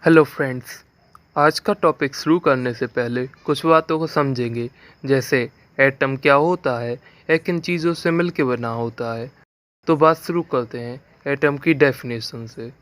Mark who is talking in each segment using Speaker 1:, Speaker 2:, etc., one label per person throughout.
Speaker 1: Hello friends. आज का topic शुरू करने से पहले कुछ बातों को समझेंगे, जैसे एटम क्या होता है या किन चीज़ों से मिलकर बना होता है। तो बात शुरू करते हैं एटम की डेफिनेशन से।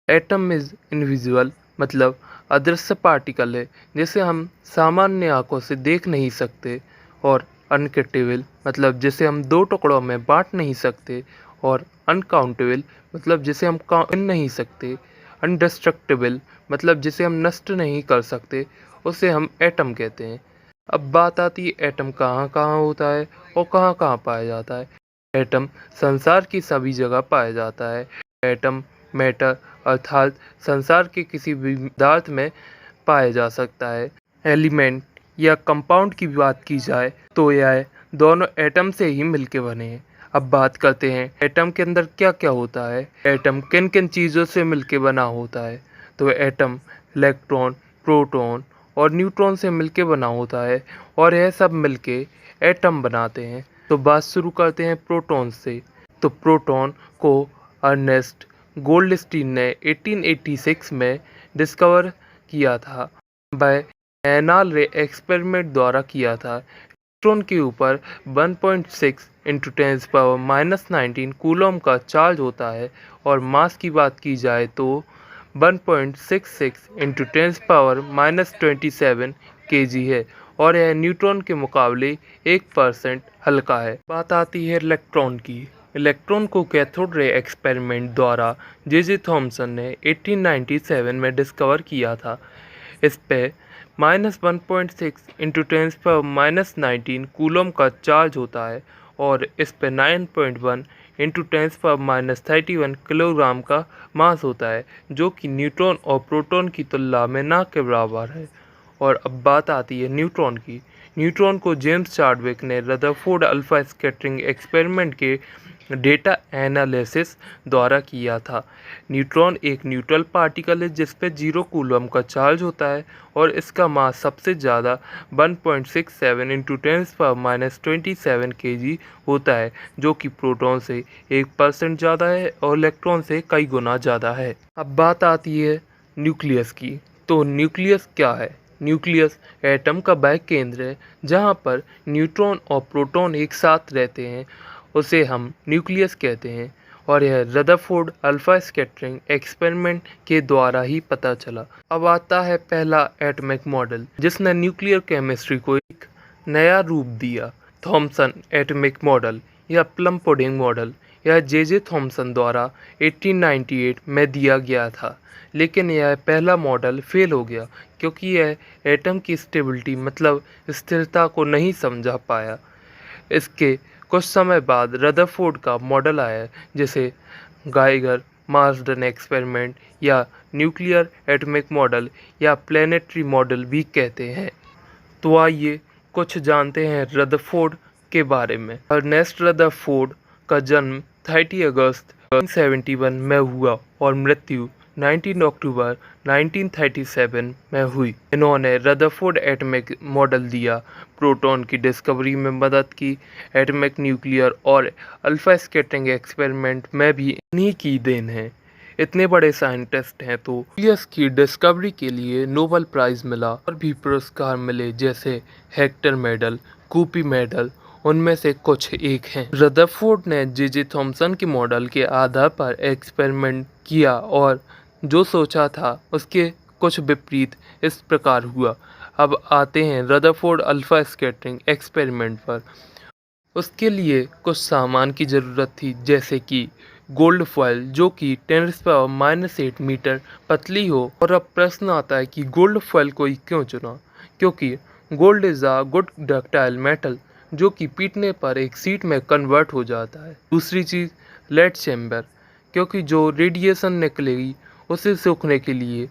Speaker 1: एटम इज़ इनविजिबल, मतलब अदृश्य पार्टिकल है जिसे हम सामान्य आंखों से देख नहीं सकते, और अनकटेबल, मतलब जिसे हम दो टुकड़ों में बांट नहीं सकते, और अनकाउंटेबल, मतलब जिसे हम गिन नहीं सकते, अनडिस्ट्रक्टिबल, मतलब जिसे हम नष्ट नहीं कर सकते, उसे हम एटम कहते हैं। अब बात आती है एटम कहाँ कहाँ होता है और कहाँ कहाँ पाया जाता है। एटम संसार की सभी जगह पाया जाता है। एटम मैटर, अर्थात संसार के किसी भी पदार्थ में पाया जा सकता है। एलिमेंट या कंपाउंड की बात की जाए तो यह दोनों एटम से ही मिलके बने हैं। अब बात करते हैं एटम के अंदर क्या क्या होता है, एटम किन किन चीज़ों से मिलके बना होता है। तो एटम इलेक्ट्रॉन, प्रोटॉन और न्यूट्रॉन से मिलके बना होता है, और यह सब मिलके एटम बनाते हैं। तो बात शुरू करते हैं प्रोटॉन से। तो प्रोटॉन को अर्नेस्ट गोल्डस्टीन ने 1886 में डिस्कवर किया था, बाय एनाल रे एक्सपेरिमेंट द्वारा किया था। इलेक्ट्रॉन के ऊपर 1.6 इंटू 10⁻19 कूलम का चार्ज होता है, और मास की बात की जाए तो 1.66 इंटू 10⁻27 kg है, और यह न्यूट्रॉन के मुकाबले 1% हल्का है। बात आती है इलेक्ट्रॉन की। इलेक्ट्रॉन को कैथोड रे एक्सपेरिमेंट द्वारा जे थॉमसन ने 1897 में डिस्कवर किया था। इस पे -1.6 इंटू 10⁻19 कूलम का चार्ज होता है, और इस पे 9.1 इंटू 10⁻31 किलोग्राम का मास होता है, जो कि न्यूट्रॉन और प्रोटॉन की तुलना में ना के बराबर है। और अब बात आती है न्यूट्रॉन की। न्यूट्रॉन को जेम्स चाडविक ने रदरफोर्ड अल्फा स्कैटरिंग एक्सपेरिमेंट के डेटा एनालिसिस द्वारा किया था। न्यूट्रॉन एक न्यूट्रल पार्टिकल है जिस पे 0 कूलम का चार्ज होता है, और इसका मास सबसे ज़्यादा 1.67 इंटू 10⁻27 kg होता है, जो कि प्रोटॉन से 1% ज़्यादा है और इलेक्ट्रॉन से कई गुना ज़्यादा है। अब बात आती है न्यूक्लियस की। तो न्यूक्लियस क्या है? न्यूक्लियस एटम का वह केंद्र है जहाँ पर न्यूट्रॉन और प्रोटॉन एक साथ रहते हैं, उसे हम न्यूक्लियस कहते हैं। और यह रदरफोर्ड अल्फा स्कैटरिंग एक्सपेरिमेंट के द्वारा ही पता चला। अब आता है पहला एटॉमिक मॉडल जिसने न्यूक्लियर केमिस्ट्री को एक नया रूप दिया, थॉमसन एटॉमिक मॉडल या प्लम पुडिंग मॉडल। यह जे थॉमसन द्वारा 1898 में दिया गया था, लेकिन यह पहला मॉडल फेल हो गया क्योंकि यह एटम की स्टेबिलिटी, मतलब स्थिरता को नहीं समझा पाया। इसके कुछ समय बाद रदरफोर्ड का मॉडल आया, जिसे गाइगर मार्सडन एक्सपेरिमेंट या न्यूक्लियर एटॉमिक मॉडल या प्लेनेटरी मॉडल भी कहते हैं। तो आइए कुछ जानते हैं रदरफोर्ड के बारे में। अर्नेस्ट रदरफोर्ड का जन्म 30 अगस्त 1971 में हुआ और मृत्यु 19 अक्टूबर 1937 में हुई। इन्होंने रदरफोर्ड एटॉमिक मॉडल दिया, प्रोटॉन की डिस्कवरी में मदद की, एटॉमिक न्यूक्लियर और अल्फा स्कैटरिंग एक्सपेरिमेंट में भी इन्हीं की देन है। इतने बड़े साइंटिस्ट हैं तो न्यूक्लियस की डिस्कवरी के लिए नोबेल प्राइज़ मिला और भी पुरस्कार मिले, जैसे हेक्टर मेडल, कूपी मेडल, उनमें से कुछ एक हैं। रदरफोर्ड ने जे थॉमसन के मॉडल के आधार पर एक्सपेरिमेंट किया और जो सोचा था उसके कुछ विपरीत इस प्रकार हुआ। अब आते हैं रदरफोर्ड अल्फा स्कैटरिंग एक्सपेरिमेंट पर। उसके लिए कुछ सामान की ज़रूरत थी, जैसे कि गोल्ड फॉयल जो कि 10⁻⁻8 मीटर पतली हो। और अब प्रश्न आता है कि गोल्ड फॉयल को ही क्यों चुना? क्योंकि gold is a good ductile metal जो कि पीटने पर एक शीट में कन्वर्ट हो जाता है। दूसरी चीज़ लेड चैम्बर, क्योंकि जो रेडिएशन निकलेगी उसे सोखने के लिए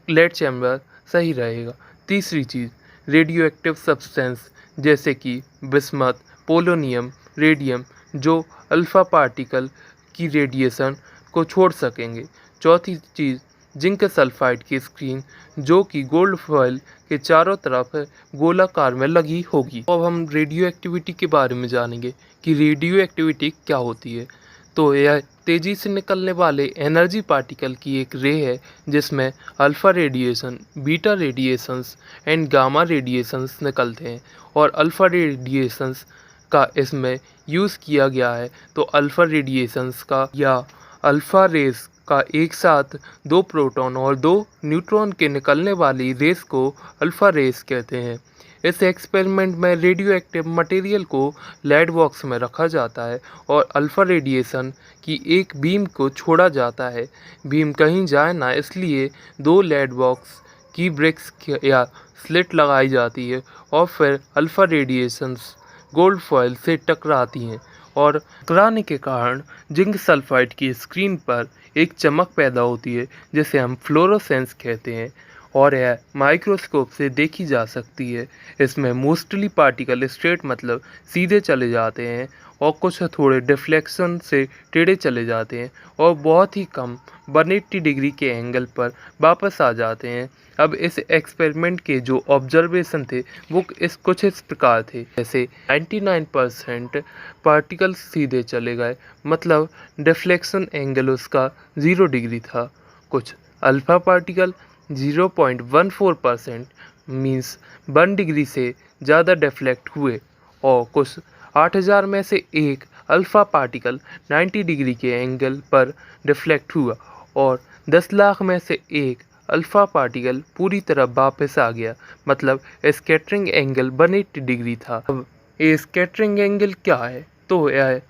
Speaker 1: लेड चैम्बर सही रहेगा। तीसरी चीज़ रेडियो एक्टिव सब्सटेंस, जैसे कि बिस्मथ, पोलोनियम, रेडियम, जो अल्फ़ा पार्टिकल की रेडिएशन को छोड़ सकेंगे। चौथी चीज़ जिंक सल्फाइड की स्क्रीन, जो कि गोल्ड फॉयल के चारों तरफ गोलाकार में लगी होगी। अब हम रेडियो एक्टिविटी के बारे में जानेंगे कि रेडियो एक्टिविटी क्या होती है। तो यह तेज़ी से निकलने वाले एनर्जी पार्टिकल की एक रे है जिसमें alpha radiation, beta radiations and gamma radiations निकलते हैं और अल्फ़ा रेडिएशंस का इसमें यूज़ किया गया है। तो अल्फ़ा रेडिएशंस का या अल्फ़ा रेस का एक साथ 2 प्रोटॉन और 2 न्यूट्रॉन के निकलने वाली रेस को अल्फ़ा रेस कहते हैं। इस एक्सपेरिमेंट में रेडियो एक्टिव मटेरियल को लेड बॉक्स में रखा जाता है और अल्फ़ा रेडिएशन की एक बीम को छोड़ा जाता है। बीम कहीं जाए ना इसलिए 2 लेड बॉक्स की ब्रिक्स या स्लिट लगाई जाती है और फिर अल्फ़ा रेडिएशंस गोल्ड फॉयल से टकराती हैं और टकराने के कारण जिंक सल्फाइड की स्क्रीन पर एक चमक पैदा होती है जिसे हम फ्लोरोसेंस कहते हैं और यह माइक्रोस्कोप से देखी जा सकती है। इसमें मोस्टली पार्टिकल स्ट्रेट मतलब सीधे चले जाते हैं और कुछ थोड़े डिफ्लेक्शन से टेढ़े चले जाते हैं और बहुत ही कम 180 डिग्री के एंगल पर वापस आ जाते हैं। अब इस एक्सपेरिमेंट के जो ऑब्जर्वेशन थे वो कुछ इस प्रकार थे, जैसे 99% पार्टिकल सीधे चले गए मतलब डिफ्लेक्शन एंगल उसका 0 डिग्री था। कुछ अल्फ़ा पार्टिकल 0.14% मीन्स 1 डिग्री से ज़्यादा डिफ्लेक्ट हुए और कुछ 8000 में से एक अल्फ़ा पार्टिकल 90 डिग्री के एंगल पर डिफ्लेक्ट हुआ और 10 लाख में से एक अल्फ़ा पार्टिकल पूरी तरह वापस आ गया मतलब स्कैटरिंग एंगल 180 डिग्री था। अब ये स्कैटरिंग एंगल क्या है? तो यह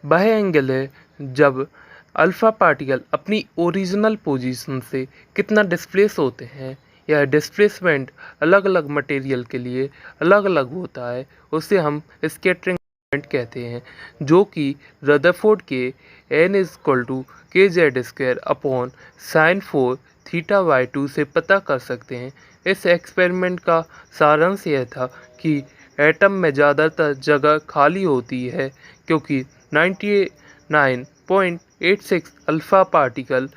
Speaker 1: वह एंगल है जब अल्फ़ा पार्टिकल अपनी ओरिजिनल पोजीशन से कितना डिस्प्लेस होते हैं। यह डिस्प्लेसमेंट अलग अलग मटेरियल के लिए अलग अलग होता है, उसे हम स्कैटरिंग कहते हैं, जो कि रदरफोर्ड के n=kz² sin4θ/2 से पता कर सकते हैं। इस एक्सपेरिमेंट का सारांश यह था कि एटम में ज़्यादातर जगह खाली होती है क्योंकि 99.86 अल्फ़ा पार्टिकल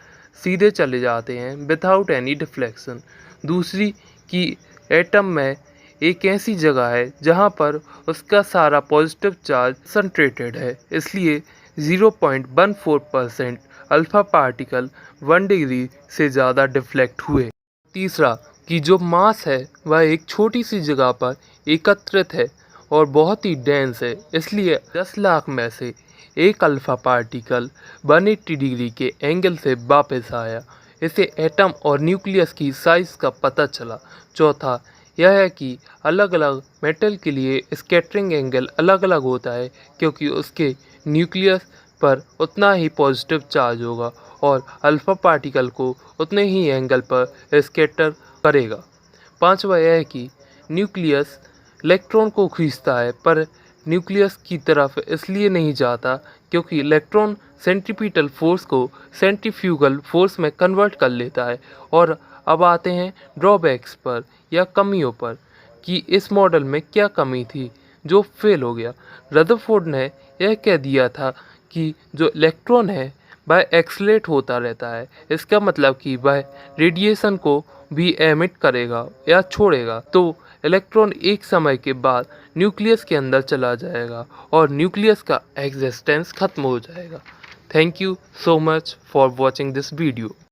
Speaker 1: सीधे चले जाते हैं विदाउट एनी डिफ्लेक्शन। दूसरी कि एटम में एक ऐसी जगह है जहां पर उसका सारा पॉजिटिव चार्ज कंसंट्रेटेड है, इसलिए 0.14% अल्फ़ा पार्टिकल 1 डिग्री से ज़्यादा डिफ्लेक्ट हुए। तीसरा कि जो मास है वह एक छोटी सी जगह पर एकत्रित है और बहुत ही डेंस है, इसलिए 10 लाख में से एक अल्फ़ा पार्टिकल 180 डिग्री के एंगल से वापस आया। इसे एटम और न्यूक्लियस की साइज़ का पता चला। चौथा यह है कि अलग अलग मेटल के लिए स्कैटरिंग एंगल अलग अलग होता है क्योंकि उसके न्यूक्लियस पर उतना ही पॉजिटिव चार्ज होगा और अल्फ़ा पार्टिकल को उतने ही एंगल पर स्कैटर करेगा। पांचवा यह है कि न्यूक्लियस इलेक्ट्रॉन को खींचता है पर न्यूक्लियस की तरफ इसलिए नहीं जाता क्योंकि इलेक्ट्रॉन सेंट्रीपिटल फोर्स को सेंट्रीफ्यूगल फोर्स में कन्वर्ट कर लेता है। और अब आते हैं ड्रॉबैक्स पर या कमियों पर कि इस मॉडल में क्या कमी थी जो फेल हो गया। रदरफोर्ड ने यह कह दिया था कि जो इलेक्ट्रॉन है वह एक्सलेट होता रहता है, इसका मतलब कि वह रेडिएशन को भी एमिट करेगा या छोड़ेगा, तो इलेक्ट्रॉन एक समय के बाद न्यूक्लियस के अंदर चला जाएगा और न्यूक्लियस का एग्जिस्टेंस खत्म हो जाएगा। Thank you so much for watching this video.